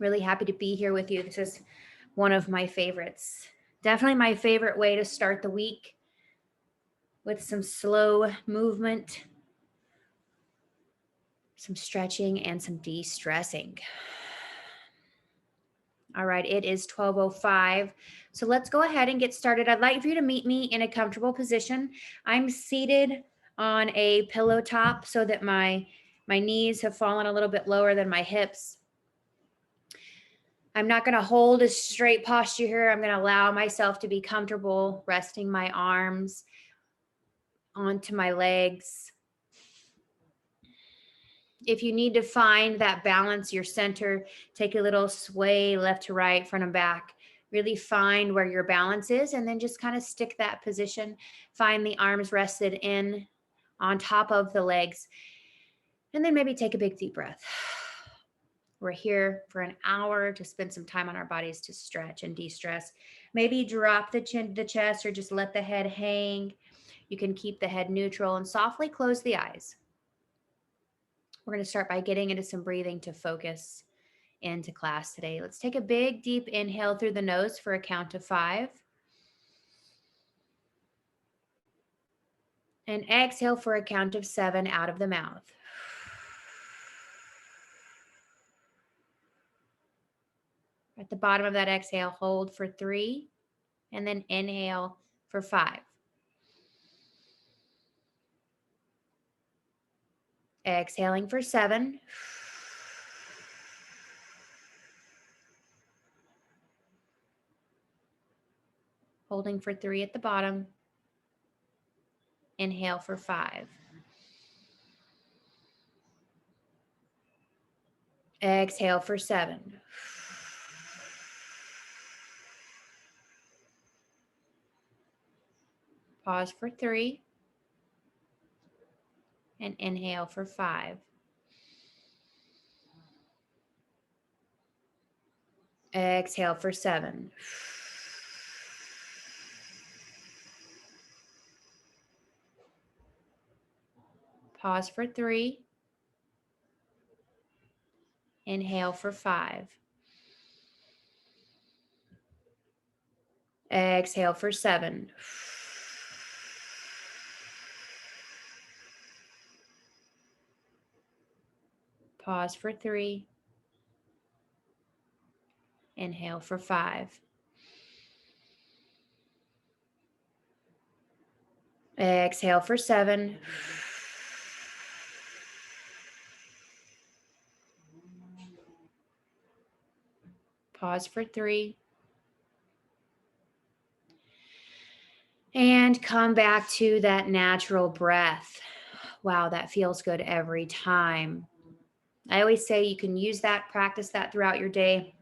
Really happy to be here with you. This is one of my favorites. Definitely my favorite way to start the week, with some slow movement, some stretching, and some de-stressing. All right, it is 12:05. So let's go ahead and get started. I'd like for you to meet me in a comfortable position. I'm seated on a pillow top so that my knees have fallen a little bit lower than my hips. I'm not going to hold a straight posture here. I'm going to allow myself to be comfortable, resting my arms onto my legs. If you need to find that balance, your center, take a little sway left to right, front and back. Really find where your balance is, and then just kind of stick that position. Find the arms rested in on top of the legs, and then maybe take a big deep breath. We're here for an hour to spend some time on our bodies to stretch and de-stress. Maybe drop the chin to the chest, or just let the head hang. You can keep the head neutral and softly close the eyes. We're going to start by getting into some breathing to focus into class today. Let's take a big, deep inhale through the nose for a count of 5. And exhale for a count of 7 out of the mouth. At the bottom of that exhale, hold for 3, and then inhale for 5. Exhaling for 7. Holding for 3 at the bottom. Inhale for 5. Exhale for 7. Pause for 3. And inhale for 5. Exhale for 7. Pause for 3. Inhale for 5. Exhale for 7. Pause for 3. Inhale for 5. Exhale for 7. Pause for 3. And come back to that natural breath. Wow, that feels good every time. I always say you can use that, practice that throughout your day.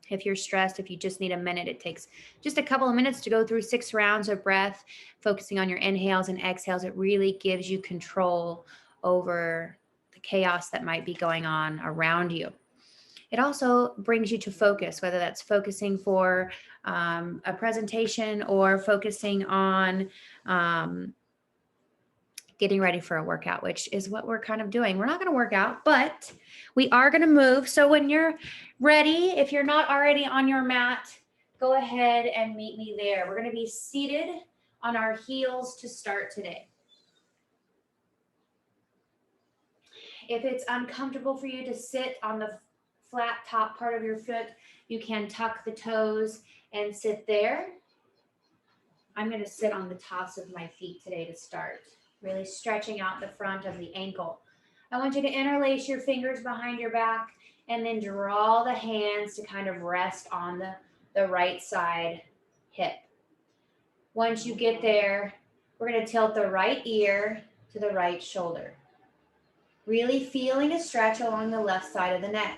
If you're stressed, if you just need a minute, it takes just a couple of minutes to go through 6 rounds of breath, focusing on your inhales and exhales. It really gives you control over the chaos that might be going on around you. It also brings you to focus, whether that's focusing for a presentation or focusing on getting ready for a workout, which is what we're kind of doing. We're not going to work out, but we are going to move. So when you're ready, if you're not already on your mat, go ahead and meet me there. We're going to be seated on our heels to start today. If it's uncomfortable for you to sit on the flat top part of your foot, you can tuck the toes and sit there. I'm going to sit on the tops of my feet today to start, really stretching out the front of the ankle. I want you to interlace your fingers behind your back and then draw the hands to kind of rest on the right side hip. Once you get there, we're going to tilt the right ear to the right shoulder. Really feeling a stretch along the left side of the neck.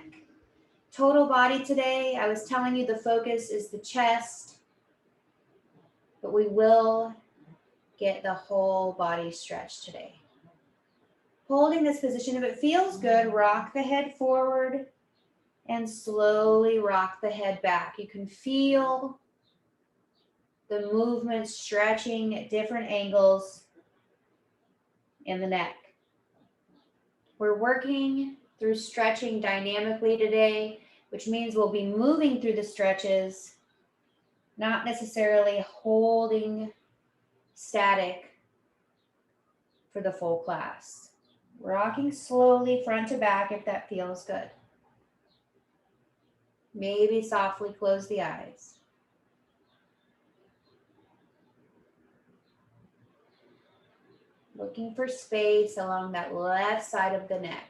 Total body today, I was telling you the focus is the chest, but we will get the whole body stretched today. Holding this position, if it feels good, rock the head forward and slowly rock the head back. You can feel the movement stretching at different angles in the neck. We're working through stretching dynamically today, which means we'll be moving through the stretches, not necessarily holding static for the full class. Rocking slowly front to back if that feels good. Maybe softly close the eyes. Looking for space along that left side of the neck.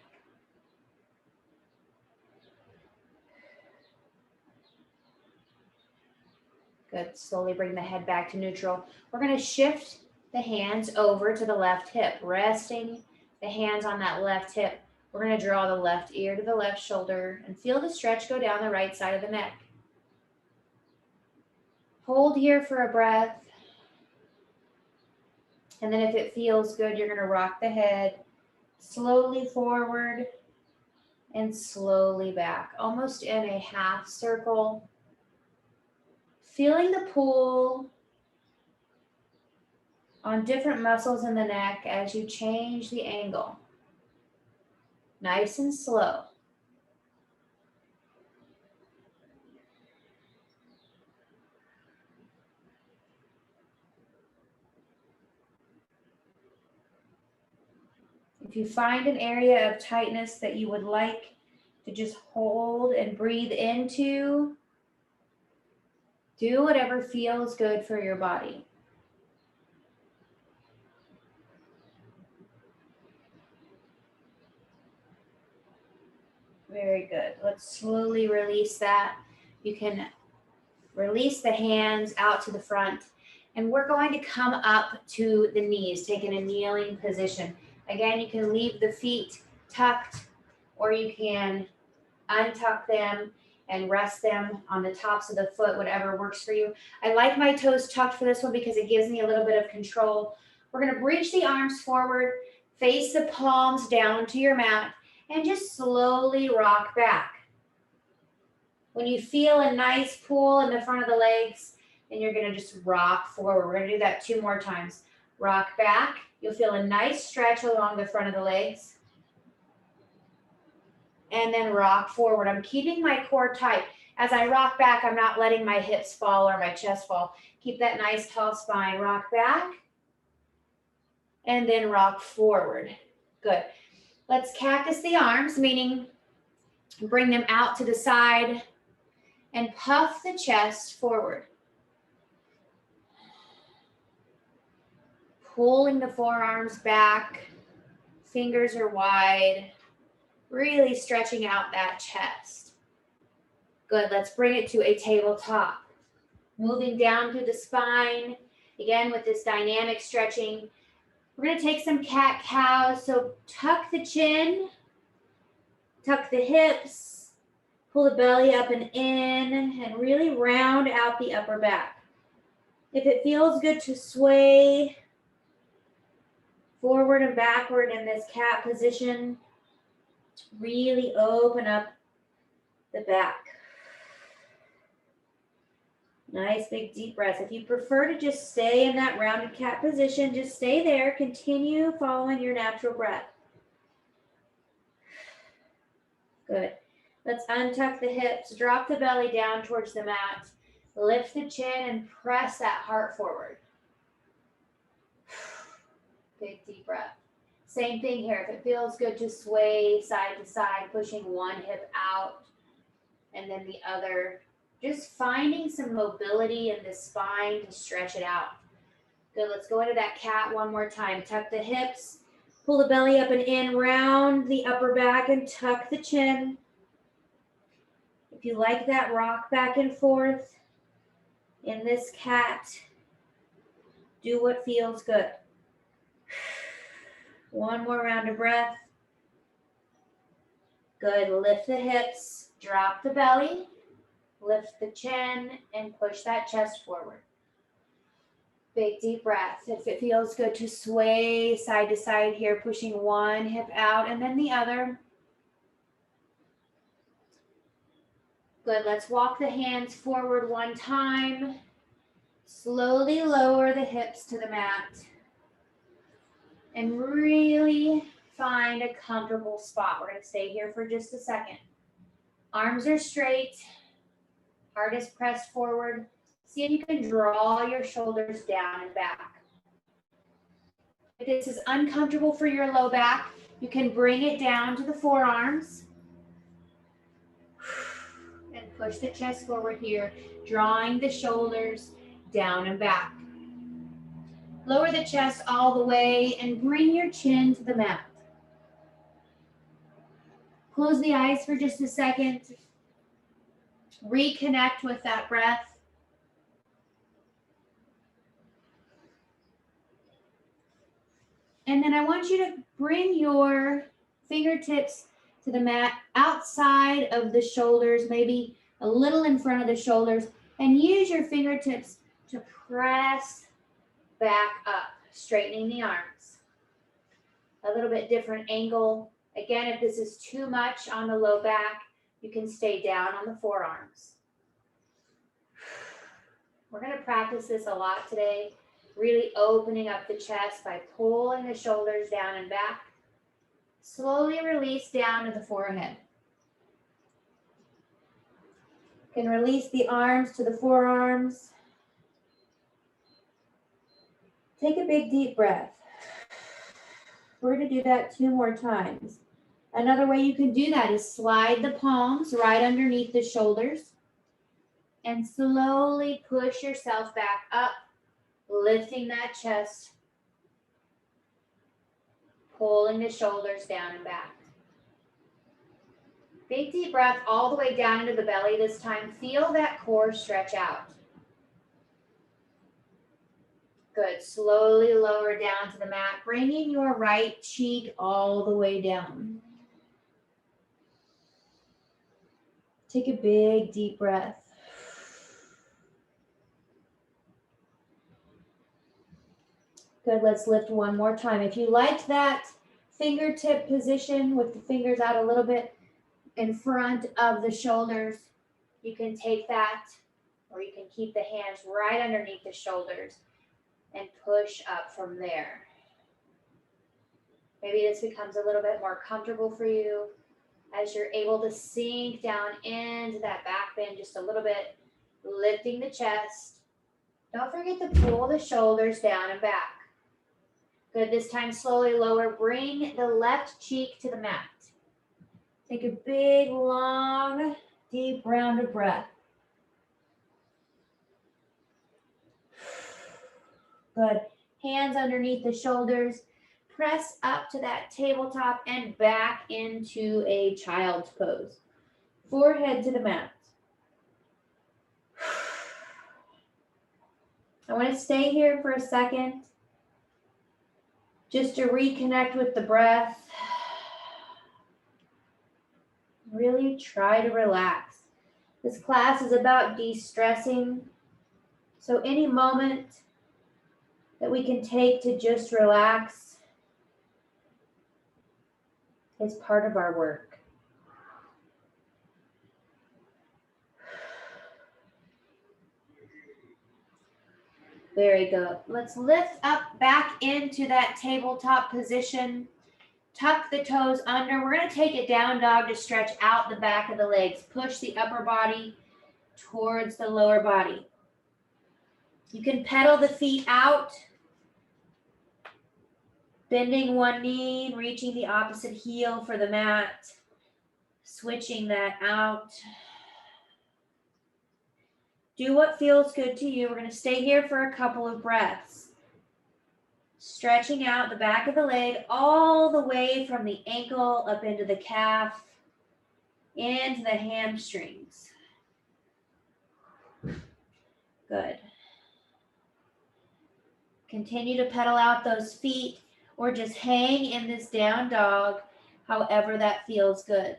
Good. Slowly bring the head back to neutral. We're going to shift the hands over to the left hip, resting the hands on that left hip. We're going to draw the left ear to the left shoulder and feel the stretch go down the right side of the neck. Hold here for a breath. And then if it feels good, you're going to rock the head slowly forward and slowly back, almost in a half circle. Feeling the pull on different muscles in the neck as you change the angle. Nice and slow. If you find an area of tightness that you would like to just hold and breathe into, do whatever feels good for your body. Very good. Let's slowly release that. You can release the hands out to the front, and we're going to come up to the knees, taking a kneeling position. Again, you can leave the feet tucked, or you can untuck them and rest them on the tops of the foot, whatever works for you. I like my toes tucked for this one because it gives me a little bit of control. We're going to reach the arms forward, face the palms down to your mat, and just slowly rock back. When you feel a nice pull in the front of the legs, then you're going to just rock forward. We're going to do that 2 more times. Rock back. You'll feel a nice stretch along the front of the legs. And then rock forward. I'm keeping my core tight. As I rock back, I'm not letting my hips fall or my chest fall. Keep that nice tall spine. Rock back. And then rock forward. Good. Let's cactus the arms, meaning bring them out to the side and puff the chest forward. Pulling the forearms back, fingers are wide, really stretching out that chest. Good, let's bring it to a tabletop. Moving down through the spine, again with this dynamic stretching. We're going to take some cat-cows, so tuck the chin, tuck the hips, pull the belly up and in, and really round out the upper back. If it feels good to sway forward and backward in this cat position, really open up the back. Nice big deep breath. If you prefer to just stay in that rounded cat position, just stay there. Continue following your natural breath. Good. Let's untuck the hips, drop the belly down towards the mat, lift the chin and press that heart forward. Big deep breath. Same thing here. If it feels good to sway side to side, pushing one hip out and then the other. Just finding some mobility in the spine to stretch it out. Good, let's go into that cat one more time. Tuck the hips, pull the belly up and in, round the upper back and tuck the chin. If you like that, rock back and forth in this cat. Do what feels good. One more round of breath. Good, lift the hips, drop the belly. Lift the chin and push that chest forward. Big deep breath. If it feels good to sway side to side here, pushing one hip out and then the other. Good. Let's walk the hands forward one time. Slowly lower the hips to the mat. And really find a comfortable spot. We're going to stay here for just a second. Arms are straight, heart is pressed forward. See if you can draw your shoulders down and back. If this is uncomfortable for your low back, you can bring it down to the forearms and push the chest forward here, drawing the shoulders down and back. Lower the chest all the way and bring your chin to the mat. Close the eyes for just a second. Reconnect with that breath. And then I want you to bring your fingertips to the mat outside of the shoulders, maybe a little in front of the shoulders, and use your fingertips to press back up, straightening the arms. A little bit different angle. Again, if this is too much on the low back, you can stay down on the forearms. We're going to practice this a lot today, really opening up the chest by pulling the shoulders down and back. Slowly release down to the forehead. You can release the arms to the forearms. Take a big deep breath. We're going to do that 2 more times. Another way you can do that is slide the palms right underneath the shoulders and slowly push yourself back up, lifting that chest, pulling the shoulders down and back. Big deep breath all the way down into the belly this time. Feel that core stretch out. Good. Slowly lower down to the mat, bringing your right cheek all the way down. Take a big deep breath. Good. Let's lift one more time. If you liked that fingertip position with the fingers out a little bit in front of the shoulders, you can take that, or you can keep the hands right underneath the shoulders and push up from there. Maybe this becomes a little bit more comfortable for you as you're able to sink down into that back bend just a little bit, lifting the chest. Don't forget to pull the shoulders down and back. Good, this time slowly lower. Bring the left cheek to the mat. Take a big, long, deep round of breath. Good. Hands underneath the shoulders. Press up to that tabletop and back into a child's pose. Forehead to the mat. I want to stay here for a second just to reconnect with the breath. Really try to relax. This class is about de-stressing. So any moment that we can take to just relax is part of our work. Very good. Let's lift up back into that tabletop position. Tuck the toes under. We're going to take a down dog to stretch out the back of the legs. Push the upper body towards the lower body. You can pedal the feet out, bending one knee, reaching the opposite heel for the mat, switching that out. Do what feels good to you. We're going to stay here for a couple of breaths. Stretching out the back of the leg all the way from the ankle up into the calf, into the hamstrings. Good. Continue to pedal out those feet or just hang in this down dog, however that feels good.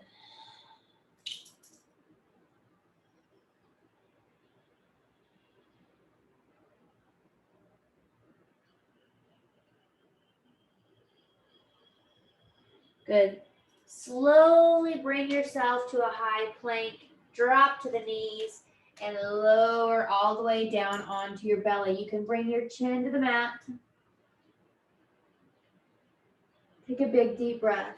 Good. Slowly bring yourself to a high plank. Drop to the knees and lower all the way down onto your belly. You can bring your chin to the mat. Take a big deep breath.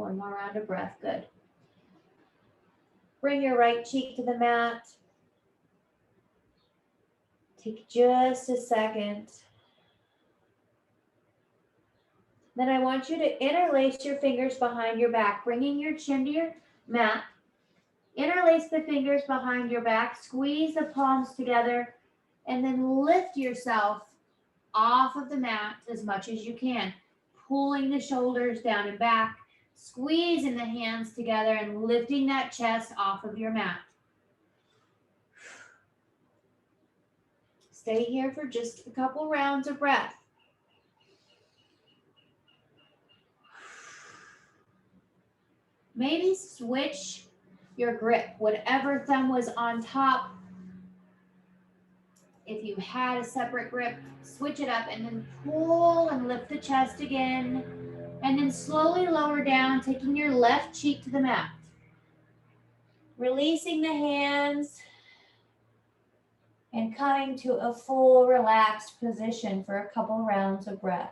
One more round of breath, good. Bring your right cheek to the mat. Take just a second. Then I want you to interlace your fingers behind your back, bringing your chin to your mat. Interlace the fingers behind your back, squeeze the palms together, and then lift yourself off of the mat as much as you can, pulling the shoulders down and back, squeezing the hands together and lifting that chest off of your mat. Stay here for just a couple rounds of breath. Maybe switch your grip, whatever thumb was on top. If you had a separate grip, switch it up and then pull and lift the chest again. And then slowly lower down, taking your left cheek to the mat. Releasing the hands and coming to a full relaxed position for a couple rounds of breath.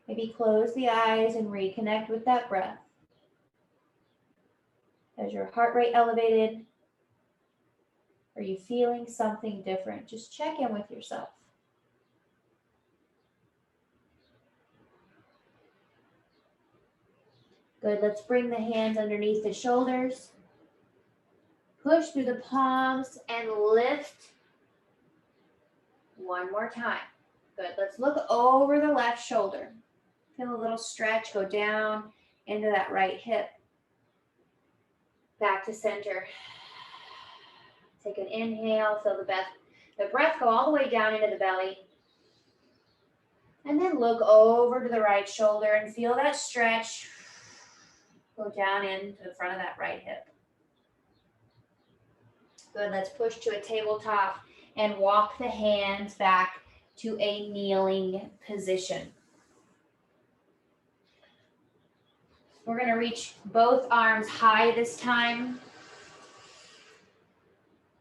Maybe close the eyes and reconnect with that breath. Has your heart rate elevated? Are you feeling something different? Just check in with yourself. Good, let's bring the hands underneath the shoulders. Push through the palms and lift. One more time. Good, let's look over the left shoulder. Feel a little stretch, go down into that right hip. Back to center. Take an inhale, feel the breath go all the way down into the belly. And then look over to the right shoulder and feel that stretch. Go down into the front of that right hip. Good, let's push to a tabletop and walk the hands back to a kneeling position. We're going to reach both arms high this time.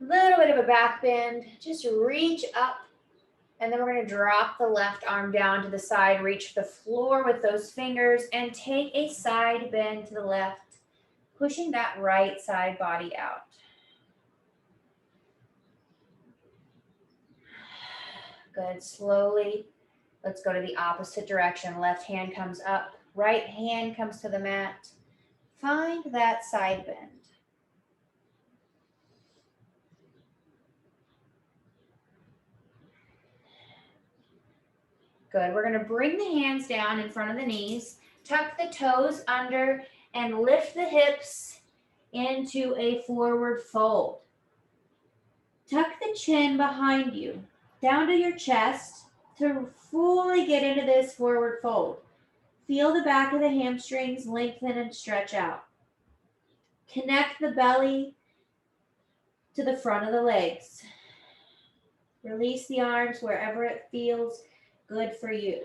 A little bit of a back bend. Just reach up. And then we're going to drop the left arm down to the side, reach the floor with those fingers, and take a side bend to the left, pushing that right side body out. Good, slowly. Let's go to the opposite direction. Left hand comes up, right hand comes to the mat. Find that side bend. Good, we're gonna bring the hands down in front of the knees, tuck the toes under, and lift the hips into a forward fold. Tuck the chin behind you, down to your chest to fully get into this forward fold. Feel the back of the hamstrings lengthen and stretch out. Connect the belly to the front of the legs. Release the arms wherever it feels good for you.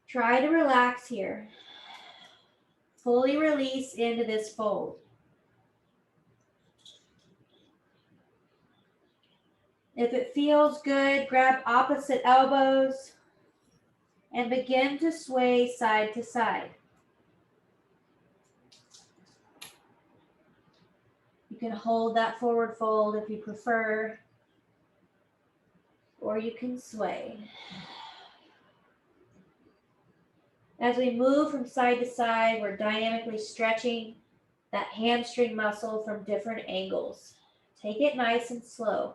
Try to relax here. Fully release into this fold. If it feels good, grab opposite elbows and begin to sway side to side. You can hold that forward fold if you prefer, or you can sway. As we move from side to side, we're dynamically stretching that hamstring muscle from different angles. Take it nice and slow.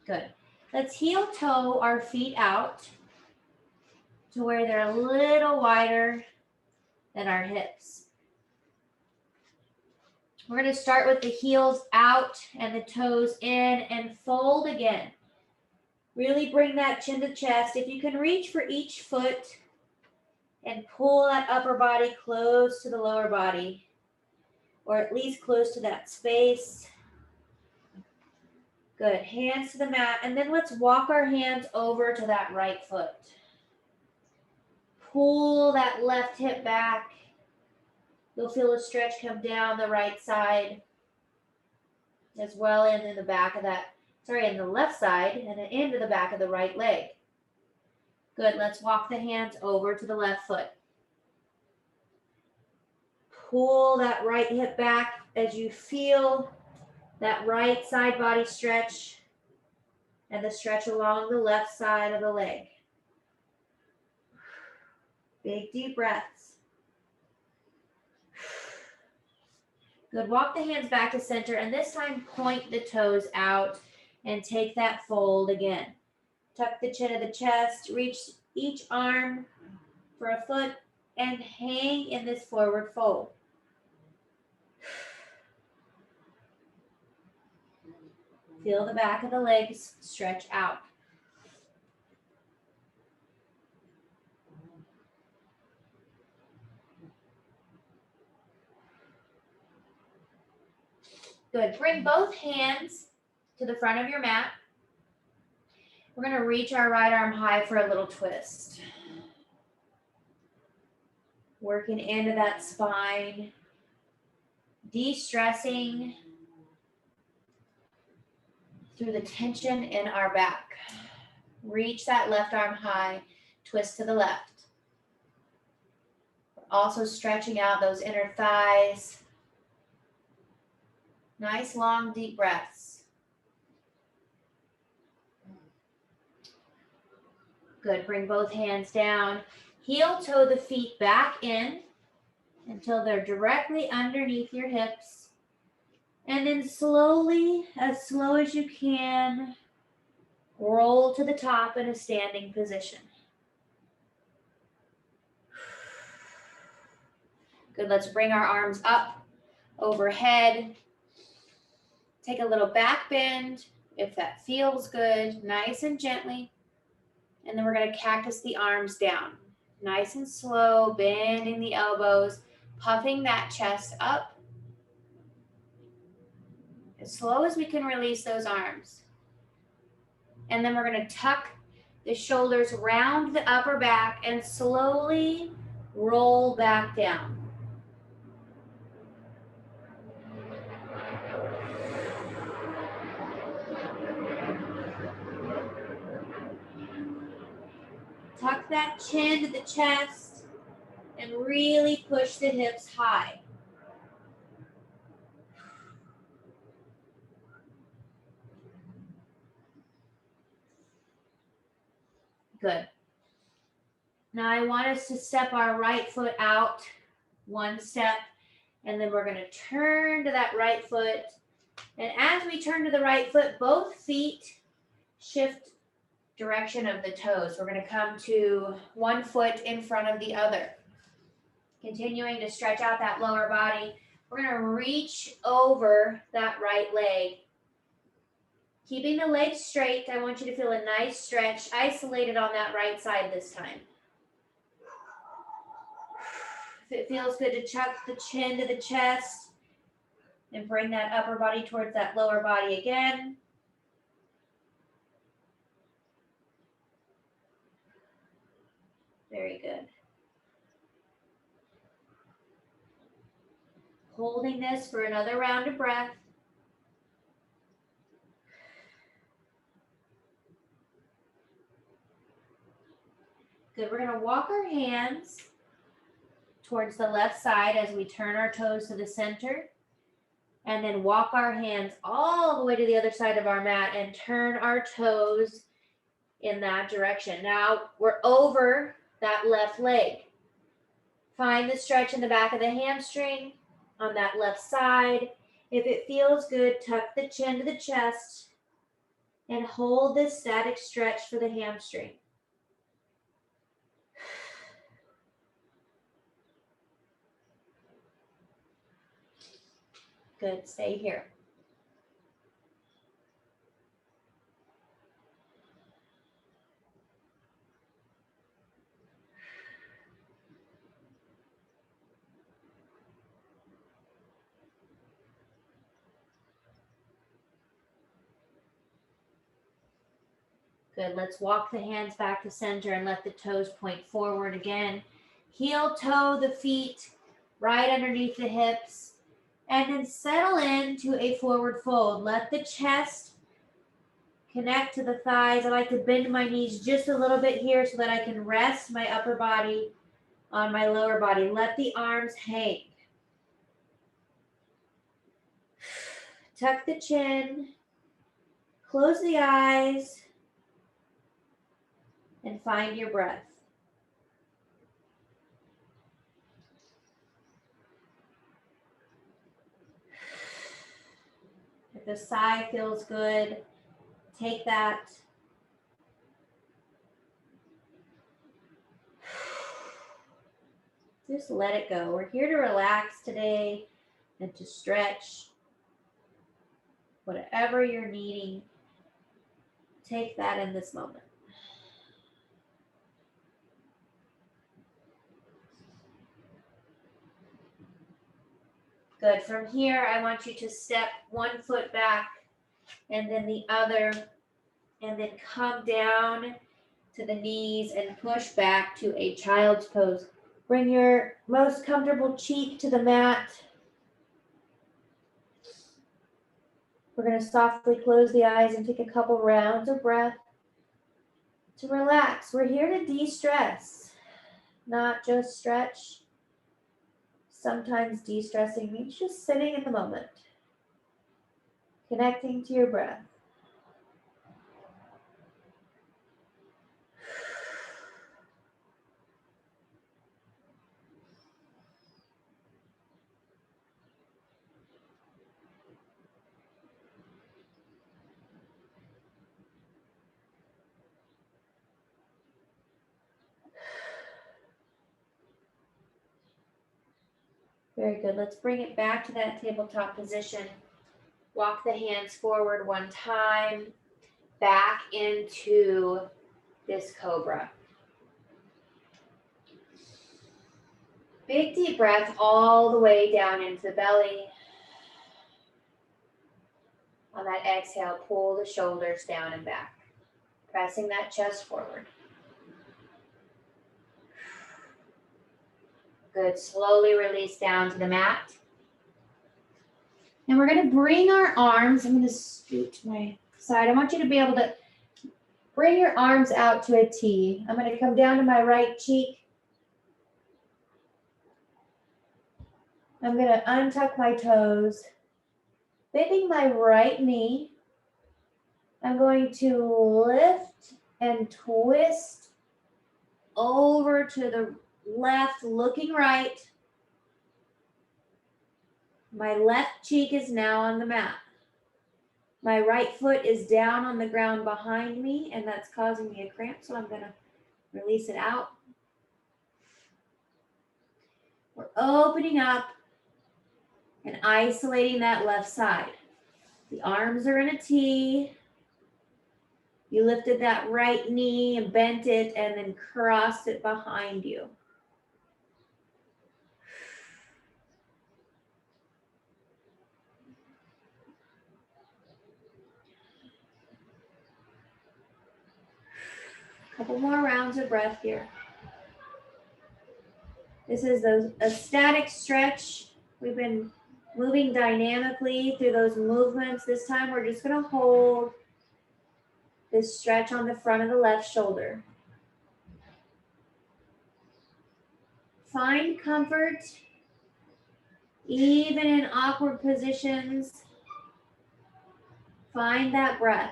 Good. Let's heel toe our feet out to where they're a little wider than our hips. We're going to start with the heels out and the toes in and fold again. Really bring that chin to chest. If you can reach for each foot and pull that upper body close to the lower body, or at least close to that space. Good, hands to the mat, and then let's walk our hands over to that right foot. pull that left hip back. You'll feel a stretch come down the right side as well, and in the back of that, in the left side and into the back of the right leg. Good, let's walk the hands over to the left foot. Pull that right hip back as you feel that right side body stretch and the stretch along the left side of the leg. Big deep breaths. Good, walk the hands back to center, and this time point the toes out and take that fold again. Tuck the chin of the chest, reach each arm for a foot, and hang in this forward fold. Feel the back of the legs stretch out. Good. Bring both hands to the front of your mat. We're going to reach our right arm high for a little twist. Working into that spine, de-stressing through the tension in our back. Reach that left arm high, twist to the left. Also stretching out those inner thighs. Nice long deep breaths. Good, bring both hands down. Heel toe the feet back in until they're directly underneath your hips. And then slowly, as slow as you can, roll to the top in a standing position. Good, let's bring our arms up overhead. Take a little back bend if that feels good, nice and gently. And then we're going to cactus the arms down. Nice and slow, bending the elbows, puffing that chest up. As slow as we can release those arms. And then we're going to tuck the shoulders round the upper back and slowly roll back down. Tuck that chin to the chest and really push the hips high. Good. Now I want us to step our right foot out one step, and then we're going to turn to that right foot. And as we turn to the right foot, both feet shift direction of the toes. We're going to come to one foot in front of the other. Continuing to stretch out that lower body. We're going to reach over that right leg. Keeping the legs straight, I want you to feel a nice stretch, isolated on that right side this time. If it feels good to chuck the chin to the chest and bring that upper body towards that lower body again. Very good. Holding this for another round of breath. Good, we're going to walk our hands towards the left side as we turn our toes to the center. And then walk our hands all the way to the other side of our mat and turn our toes in that direction. Now we're over that left leg. Find the stretch in the back of the hamstring on that left side. If it feels good, tuck the chin to the chest and hold this static stretch for the hamstring. Good, stay here. Good. Let's walk the hands back to center and let the toes point forward again. Heel toe the feet right underneath the hips. And then settle into a forward fold. Let the chest connect to the thighs. I like to bend my knees just a little bit here so that I can rest my upper body on my lower body. Let the arms hang. Tuck the chin. Close the eyes. And find your breath. If the sigh feels good, take that. Just let it go. We're here to relax today and to stretch. Whatever you're needing, take that in this moment. Good. From here, I want you to step one foot back and then the other, and then come down to the knees and push back to a child's pose. Bring your most comfortable cheek to the mat. We're going to softly close the eyes and take a couple rounds of breath to relax. We're here to de-stress, not just stretch. Sometimes de-stressing means just sitting in the moment, connecting to your breath. Very good. Let's bring it back to that tabletop position. Walk the hands forward one time, back into this cobra. Big deep breath all the way down into the belly. On that exhale, pull the shoulders down and back, pressing that chest forward. Good. Slowly release down to the mat. And we're going to bring our arms, I'm going to scoot to my side. I want you to be able to bring your arms out to a T. I'm going to come down to my right cheek. I'm going to untuck my toes, bending my right knee. I'm going to lift and twist over to the left, looking right. My left cheek is now on the mat. My right foot is down on the ground behind me, and that's causing me a cramp, so I'm going to release it out. We're opening up and isolating that left side. The arms are in a T. You lifted that right knee and bent it and then crossed it behind you. Couple more rounds of breath here. This is a static stretch. We've been moving dynamically through those movements. This time we're just going to hold this stretch on the front of the left shoulder. Find comfort, even in awkward positions. Find that breath.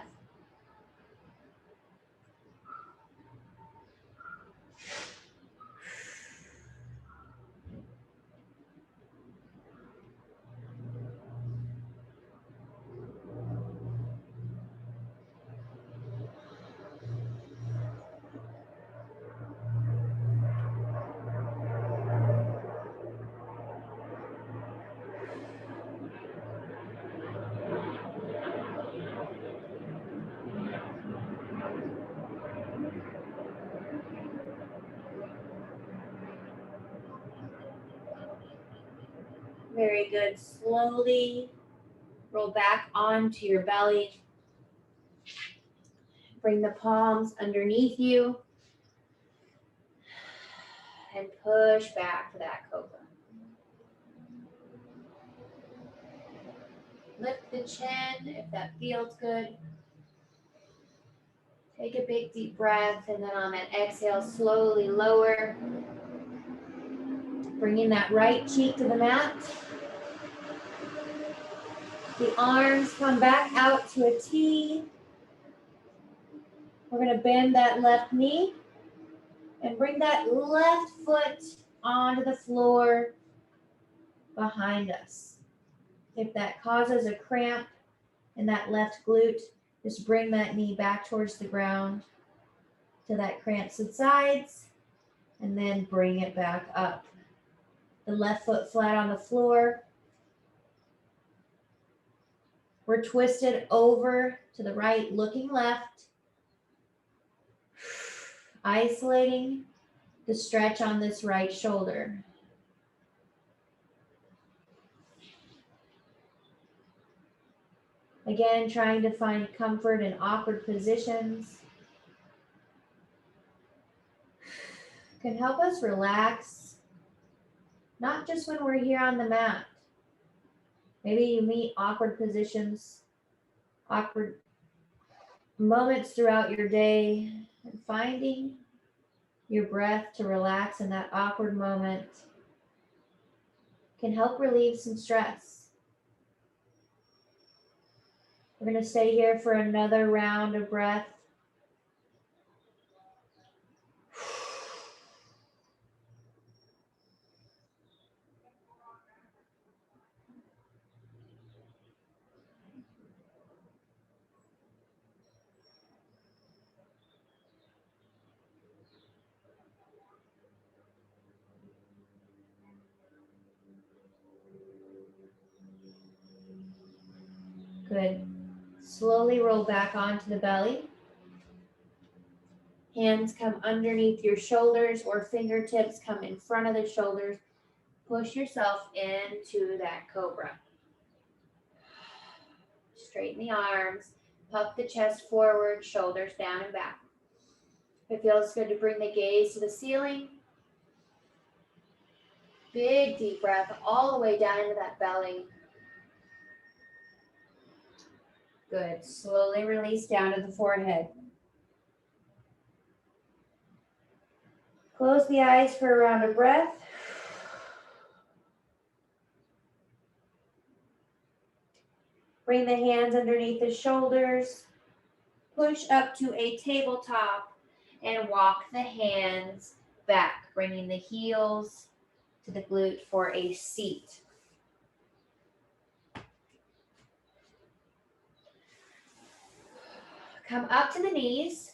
Very good. Slowly roll back onto your belly. Bring the palms underneath you and push back to that cobra. Lift the chin if that feels good. Take a big deep breath, and then on that exhale, slowly lower. Bringing that right cheek to the mat. The arms come back out to a T. We're going to bend that left knee and bring that left foot onto the floor behind us. If that causes a cramp in that left glute, just bring that knee back towards the ground till that cramp subsides, and then bring it back up. The left foot flat on the floor. We're twisted over to the right, looking left. Isolating the stretch on this right shoulder. Again, trying to find comfort in awkward positions. Can help us relax, not just when we're here on the mat. Maybe you meet awkward positions, awkward moments throughout your day, and finding your breath to relax in that awkward moment can help relieve some stress. We're going to stay here for another round of breath. Good. Slowly roll back onto the belly. Hands come underneath your shoulders, or fingertips come in front of the shoulders. Push yourself into that cobra. Straighten the arms, puff the chest forward, shoulders down and back. It feels good to bring the gaze to the ceiling. Big deep breath all the way down into that belly. Good. Slowly release down to the forehead. Close the eyes for a round of breath. Bring the hands underneath the shoulders. Push up to a tabletop and walk the hands back, bringing the heels to the glute for a seat. Come up to the knees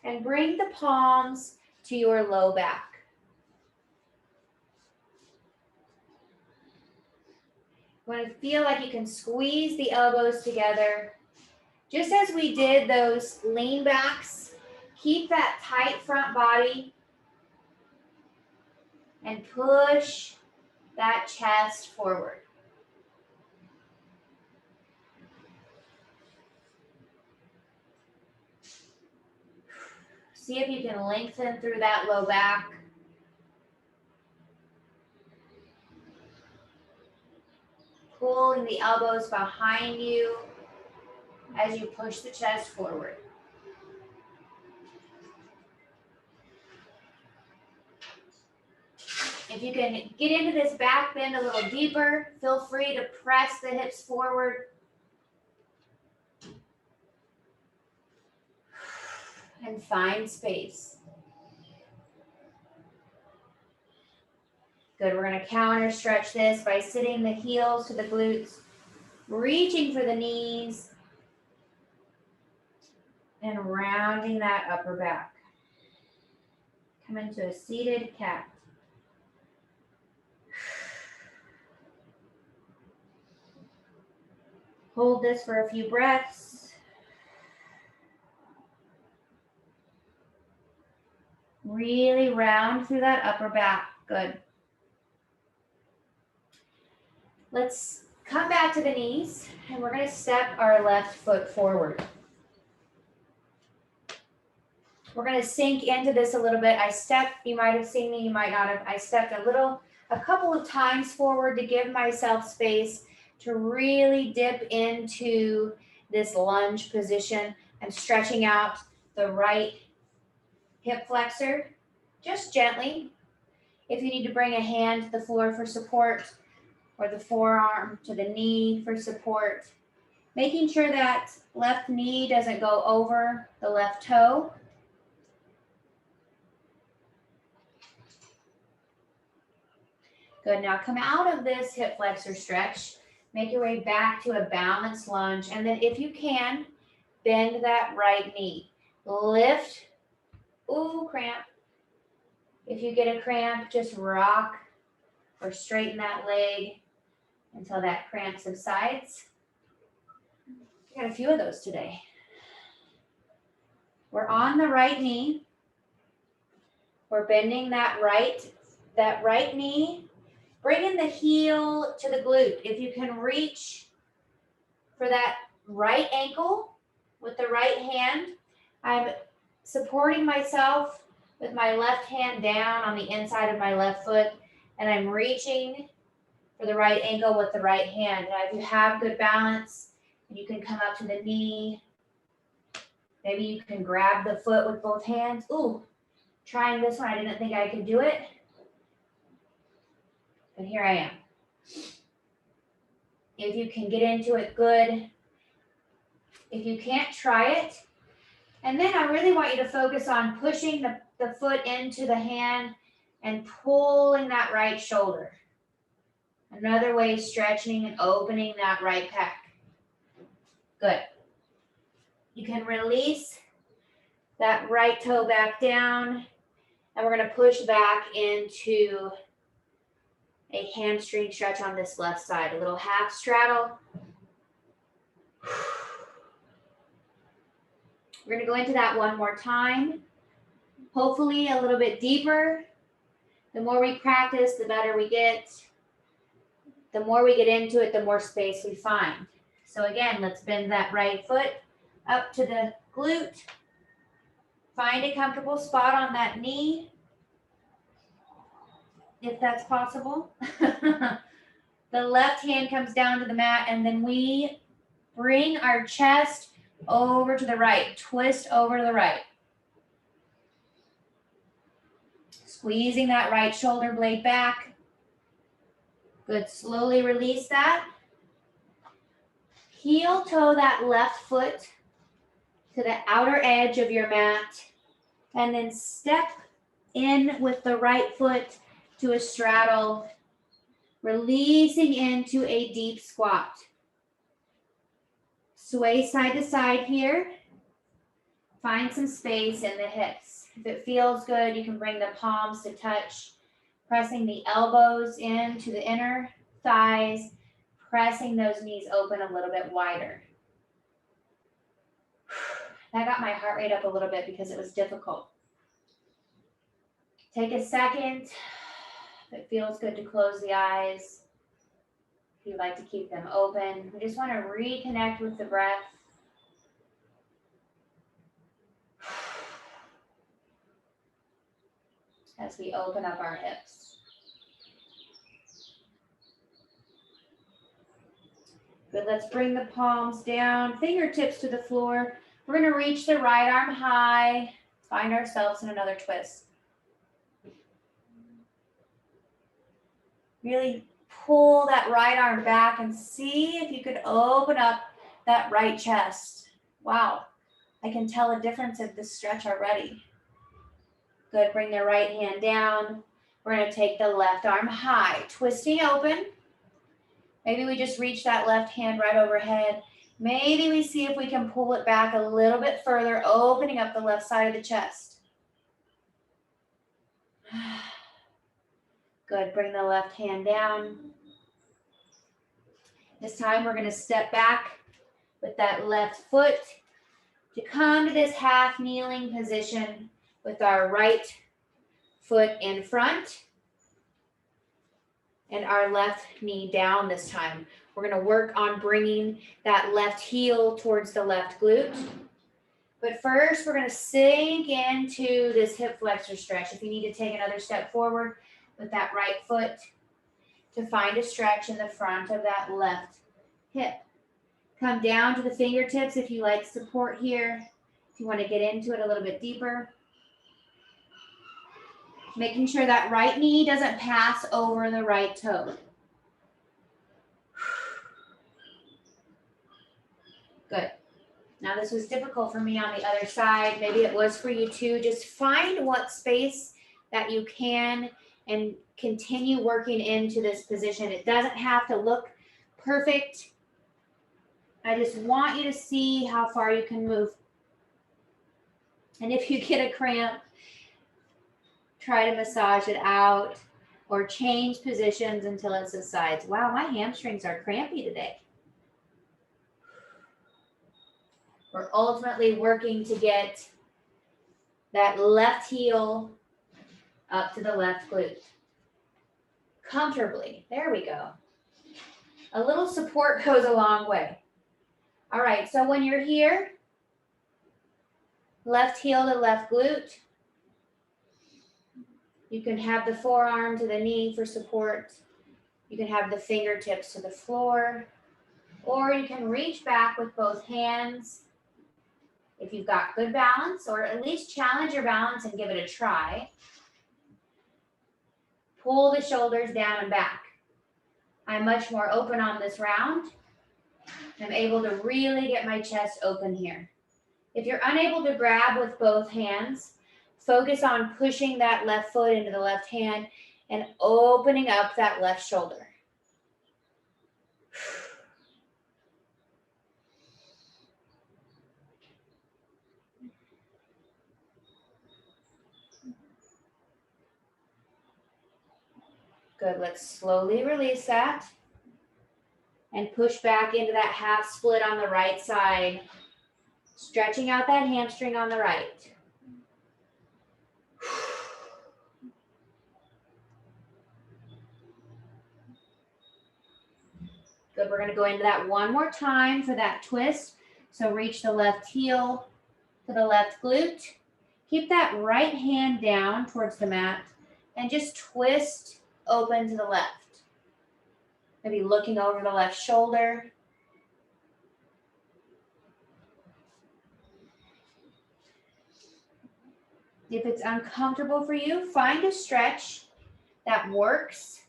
and bring the palms to your low back. You want to feel like you can squeeze the elbows together. Just as we did those lean backs, keep that tight front body and push that chest forward. See if you can lengthen through that low back. Pulling the elbows behind you as you push the chest forward. If you can get into this back bend a little deeper, feel free to press the hips forward. And find space. Good, we're going to counter stretch this by sitting the heels to the glutes, reaching for the knees, and rounding that upper back. Come into a seated cat. Hold this for a few breaths. Really round through that upper back. Good. Let's come back to the knees, and we're going to step our left foot forward. We're gonna sink into this a little bit. You might have seen me, you might not have. I stepped a couple of times forward to give myself space to really dip into this lunge position. I'm stretching out the right hip flexor, just gently. If you need to bring a hand to the floor for support or the forearm to the knee for support, making sure that left knee doesn't go over the left toe. Good, now come out of this hip flexor stretch, make your way back to a balanced lunge, and then if you can, bend that right knee. Lift, ooh, cramp. If you get a cramp, just rock or straighten that leg until that cramp subsides. I got a few of those today. We're on the right knee. We're bending that right knee, bringing the heel to the glute. If you can reach for that right ankle with the right hand, I'm supporting myself with my left hand down on the inside of my left foot, and I'm reaching for the right ankle with the right hand. Now, if you have good balance, you can come up to the knee. Maybe you can grab the foot with both hands. Ooh, trying this one, I didn't think I could do it, but here I am. If you can get into it, good. If you can't, try it. And then I really want you to focus on pushing the foot into the hand and pulling that right shoulder. Another way, stretching and opening that right pec. Good. You can release that right toe back down, and we're going to push back into a hamstring stretch on this left side. A little half straddle. We're going to go into that one more time. Hopefully a little bit deeper. The more we practice, the better we get. The more we get into it, the more space we find. So again, let's bend that right foot up to the glute. Find a comfortable spot on that knee, if that's possible. The left hand comes down to the mat, and then we bring our chest over to the right. Twist over to the right. Squeezing that right shoulder blade back. Good, slowly release that. Heel toe that left foot to the outer edge of your mat, and then step in with the right foot to a straddle, releasing into a deep squat. Sway side to side here. Find some space in the hips. If it feels good, you can bring the palms to touch, pressing the elbows into the inner thighs, pressing those knees open a little bit wider. That got my heart rate up a little bit because it was difficult. Take a second. If it feels good to close the eyes, if you'd like to keep them open. We just want to reconnect with the breath. As we open up our hips. Good, let's bring the palms down, fingertips to the floor. We're going to reach the right arm high, find ourselves in another twist. Really pull that right arm back and see if you could open up that right chest. Wow, I can tell a difference in this stretch already. Good, bring the right hand down. We're going to take the left arm high, twisting open. Maybe we just reach that left hand right overhead. Maybe we see if we can pull it back a little bit further, opening up the left side of the chest. Good, bring the left hand down. This time we're going to step back with that left foot to come to this half kneeling position with our right foot in front and our left knee down this time. We're going to work on bringing that left heel towards the left glute. But first, we're going to sink into this hip flexor stretch. If you need to take another step forward with that right foot to find a stretch in the front of that left hip. Come down to the fingertips if you like support here. If you want to get into it a little bit deeper. Making sure that right knee doesn't pass over the right toe. Good. Now this was difficult for me on the other side. Maybe it was for you too. Just find what space that you can and continue working into this position. It doesn't have to look perfect. I just want you to see how far you can move. And if you get a cramp, try to massage it out or change positions until it subsides. Wow, my hamstrings are crampy today. We're ultimately working to get that left heel up to the left glute. Comfortably. There we go. A little support goes a long way. All right, so when you're here, left heel to left glute. You can have the forearm to the knee for support. You can have the fingertips to the floor. Or you can reach back with both hands if you've got good balance, or at least challenge your balance and give it a try. Pull the shoulders down and back. I'm much more open on this round. I'm able to really get my chest open here. If you're unable to grab with both hands, focus on pushing that left foot into the left hand and opening up that left shoulder. Good, let's slowly release that and push back into that half split on the right side, stretching out that hamstring on the right. Good, we're gonna go into that one more time for that twist. So reach the left heel to the left glute. Keep that right hand down towards the mat and just twist open to the left. Maybe looking over the left shoulder. If it's uncomfortable for you, find a stretch that works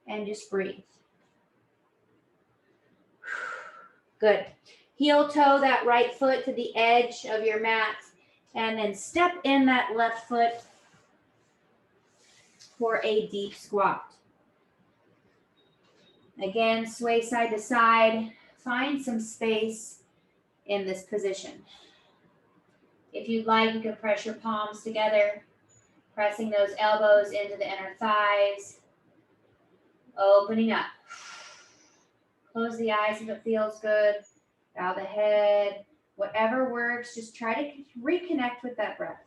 and just breathe. Good. Heel toe that right foot to the edge of your mat and then step in that left foot for a deep squat. Again, sway side to side. Find some space in this position. If you'd like, you can press your palms together, pressing those elbows into the inner thighs, opening up. Close the eyes if it feels good. Bow the head. Whatever works, just try to reconnect with that breath.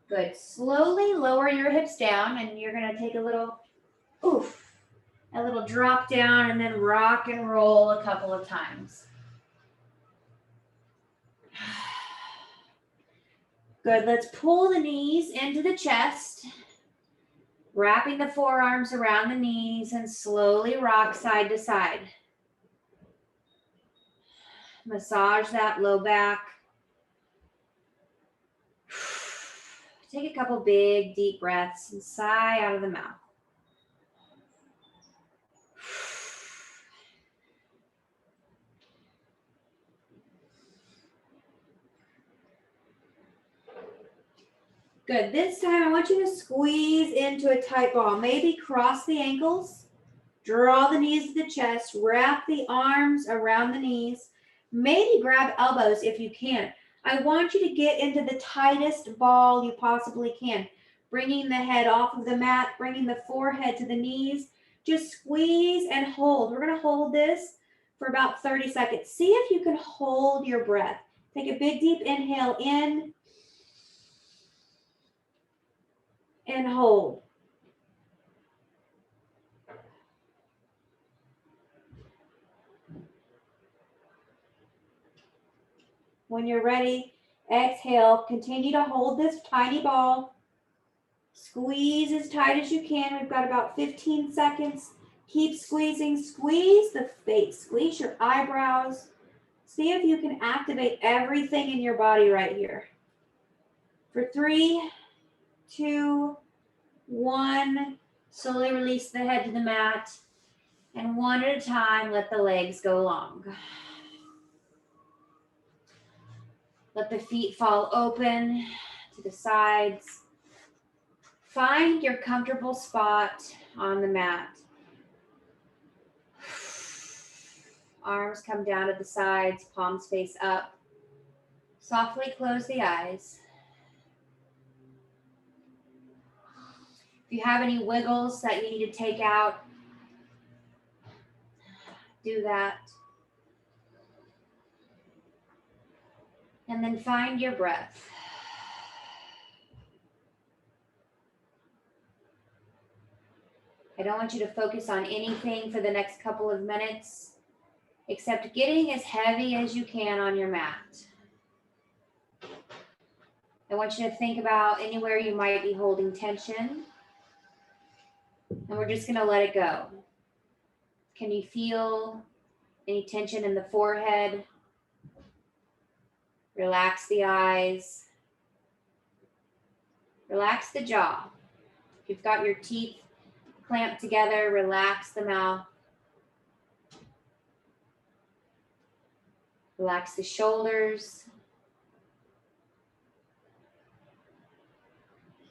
Good. Slowly lower your hips down, and you're going to take a little drop down and then rock and roll a couple of times. Good. Let's pull the knees into the chest, wrapping the forearms around the knees and slowly rock side to side. Massage that low back. Take a couple big, deep breaths and sigh out of the mouth. Good. This time I want you to squeeze into a tight ball. Maybe cross the ankles, draw the knees to the chest, wrap the arms around the knees. Maybe grab elbows if you can. I want you to get into the tightest ball you possibly can, bringing the head off of the mat, bringing the forehead to the knees. Just squeeze and hold. We're going to hold this for about 30 seconds. See if you can hold your breath. Take a big, deep inhale in and hold. When you're ready, exhale. Continue to hold this tiny ball. Squeeze as tight as you can. We've got about 15 seconds. Keep squeezing. Squeeze the face. Squeeze your eyebrows. See if you can activate everything in your body right here. For 3, 2, 1. Slowly release the head to the mat. And one at a time, let the legs go long. Let the feet fall open to the sides. Find your comfortable spot on the mat. Arms come down to the sides, palms face up. Softly close the eyes. If you have any wiggles that you need to take out, do that. And then find your breath. I don't want you to focus on anything for the next couple of minutes, except getting as heavy as you can on your mat. I want you to think about anywhere you might be holding tension, and we're just going to let it go. Can you feel any tension in the forehead? Relax the eyes. Relax the jaw. If you've got your teeth clamped together, relax the mouth. Relax the shoulders.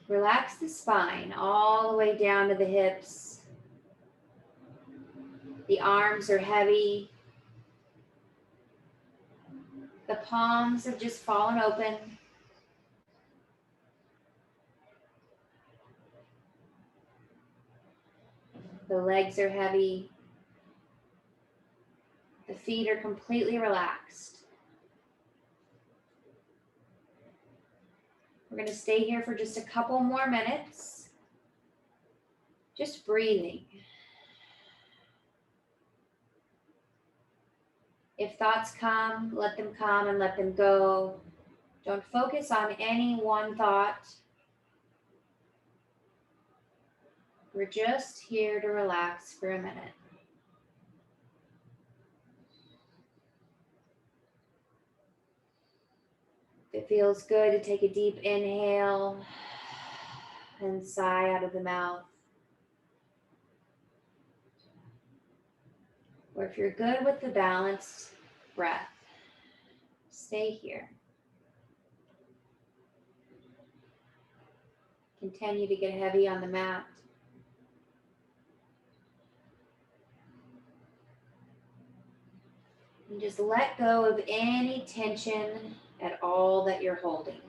Relax the spine all the way down to the hips. The arms are heavy. The palms have just fallen open. The legs are heavy. The feet are completely relaxed. We're going to stay here for just a couple more minutes. Just breathing. If thoughts come and let them go. Don't focus on any one thought. We're just here to relax for a minute. It feels good to take a deep inhale and sigh out of the mouth. Or if you're good with the balanced breath, stay here. Continue to get heavy on the mat. And just let go of any tension at all that you're holding.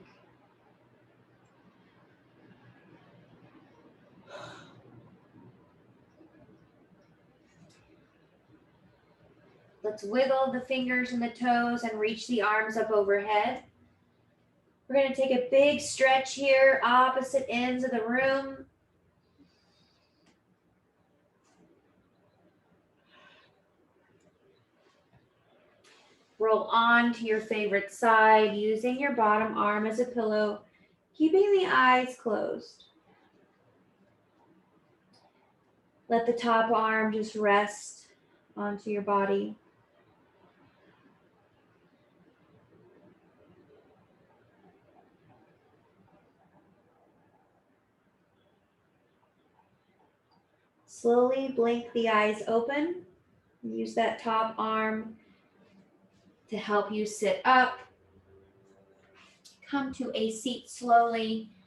Let's wiggle the fingers and the toes and reach the arms up overhead. We're going to take a big stretch here, opposite ends of the room. Roll on to your favorite side, using your bottom arm as a pillow, keeping the eyes closed. Let the top arm just rest onto your body. Slowly blink the eyes open. Use that top arm to help you sit up. Come to a seat slowly.